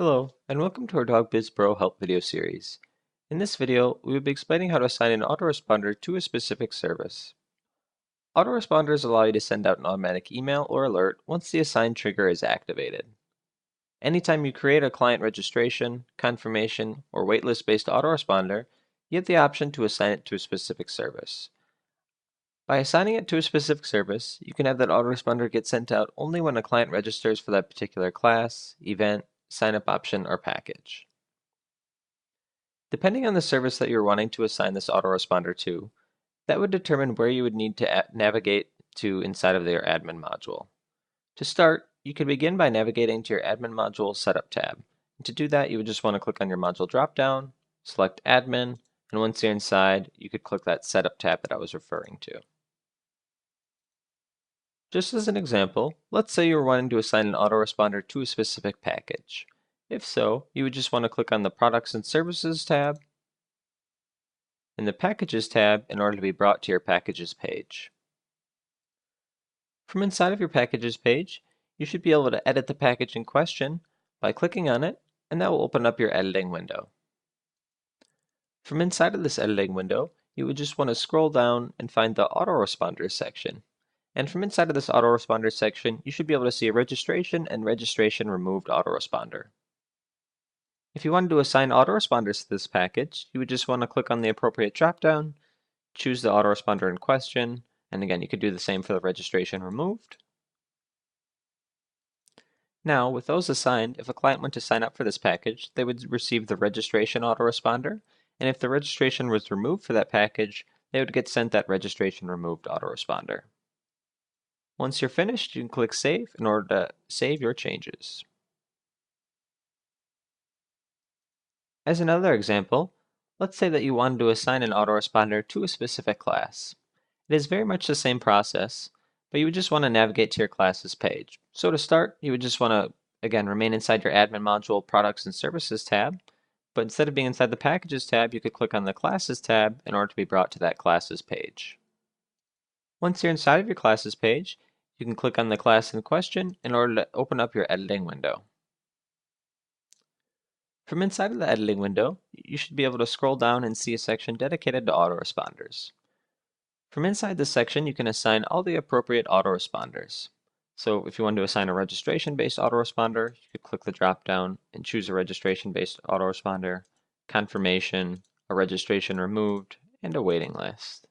Hello, and welcome to our DogBizPro help video series. In this video, we will be explaining how to assign an autoresponder to a specific service. Autoresponders allow you to send out an automatic email or alert once the assigned trigger is activated. Anytime you create a client registration, confirmation, or waitlist-based autoresponder, you have the option to assign it to a specific service. By assigning it to a specific service, you can have that autoresponder get sent out only when a client registers for that particular class, event, sign-up option, or package. Depending on the service that you're wanting to assign this autoresponder to, that would determine where you would need to navigate to inside of their admin module. To start, you can begin by navigating to your admin module setup tab. And to do that, you would just want to click on your module dropdown, select admin, and once you're inside, you could click that setup tab that I was referring to. Just as an example, let's say you're wanting to assign an autoresponder to a specific package. If so, you would just want to click on the Products and Services tab in the Packages tab in order to be brought to your Packages page. From inside of your Packages page, you should be able to edit the package in question by clicking on it, and that will open up your editing window. From inside of this editing window, you would just want to scroll down and find the Autoresponders section. And from inside of this Autoresponders section, you should be able to see a registration and registration removed autoresponder. If you wanted to assign autoresponders to this package, you would just want to click on the appropriate dropdown, choose the autoresponder in question, and again, you could do the same for the registration removed. Now, with those assigned, if a client went to sign up for this package, they would receive the registration autoresponder, and if the registration was removed for that package, they would get sent that registration removed autoresponder. Once you're finished, you can click Save in order to save your changes. As another example, let's say that you wanted to assign an autoresponder to a specific class. It is very much the same process, but you would just want to navigate to your class's page. So to start, you would just want to, again, remain inside your admin module Products and Services tab, but instead of being inside the Packages tab, you could click on the Classes tab in order to be brought to that class's page. Once you're inside of your classes page, you can click on the class in question in order to open up your editing window. From inside of the editing window, you should be able to scroll down and see a section dedicated to autoresponders. From inside this section, you can assign all the appropriate autoresponders. So if you want to assign a registration-based autoresponder, you could click the drop-down and choose a registration-based autoresponder, confirmation, a registration removed, and a waiting list.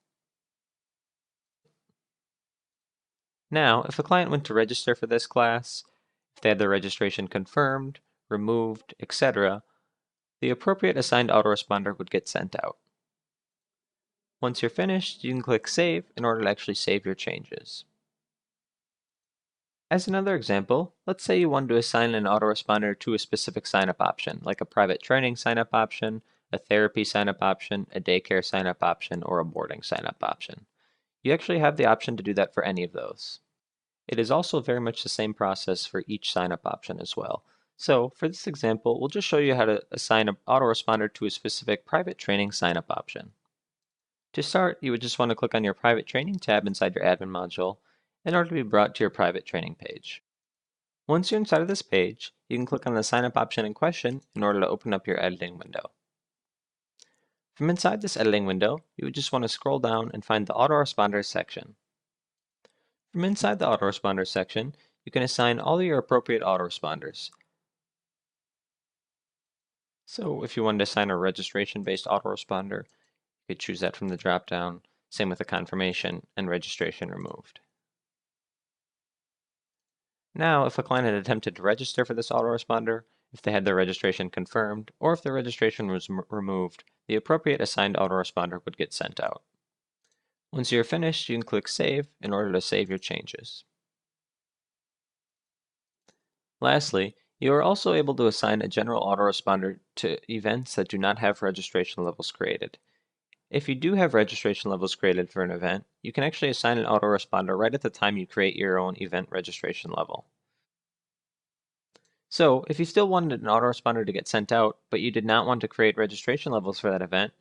Now, if a client went to register for this class, if they had their registration confirmed, removed, etc., the appropriate assigned autoresponder would get sent out. Once you're finished, you can click Save in order to actually save your changes. As another example, let's say you wanted to assign an autoresponder to a specific sign-up option, like a private training sign-up option, a therapy sign-up option, a daycare sign-up option, or a boarding sign-up option. You actually have the option to do that for any of those. It is also very much the same process for each sign-up option as well. So for this example, we'll just show you how to assign an autoresponder to a specific private training sign-up option. To start, you would just want to click on your private training tab inside your admin module in order to be brought to your private training page. Once you're inside of this page, you can click on the sign-up option in question in order to open up your editing window. From inside this editing window, you would just want to scroll down and find the autoresponders section. From inside the autoresponders section, you can assign all of your appropriate autoresponders. So if you wanted to assign a registration-based autoresponder, you could choose that from the drop-down, same with the confirmation and registration removed. Now, if a client had attempted to register for this autoresponder, if they had their registration confirmed, or if their registration was removed, the appropriate assigned autoresponder would get sent out. Once you're finished, you can click Save in order to save your changes. Lastly, you are also able to assign a general autoresponder to events that do not have registration levels created. If you do have registration levels created for an event, you can actually assign an autoresponder right at the time you create your own event registration level. So, if you still wanted an autoresponder to get sent out, but you did not want to create registration levels for that event,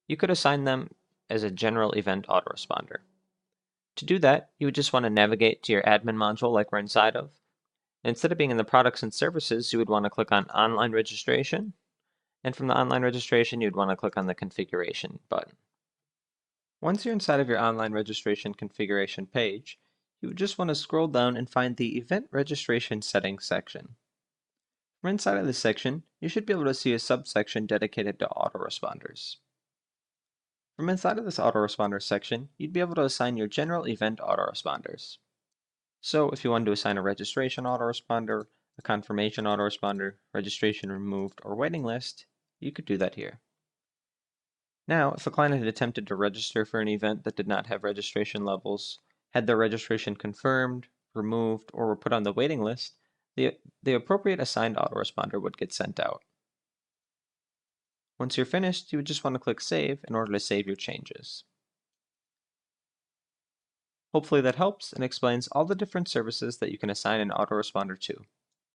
you could assign them as a general event autoresponder. To do that, you would just want to navigate to your admin module like we're inside of, Instead of being in the products and services, you would want to click on online registration. And from the online registration, you'd want to click on the configuration button. Once you're inside of your online registration configuration page, you would just want to scroll down and find the Event Registration Settings section. From inside of this section, you should be able to see a subsection dedicated to autoresponders. From inside of this autoresponder section, you'd be able to assign your general event autoresponders. So if you wanted to assign a registration autoresponder, a confirmation autoresponder, registration removed, or waiting list, you could do that here. Now, if a client had attempted to register for an event that did not have registration levels, had their registration confirmed, removed, or were put on the waiting list, the appropriate assigned autoresponder would get sent out. Once you're finished, you would just want to click Save in order to save your changes. Hopefully that helps and explains all the different services that you can assign an autoresponder to.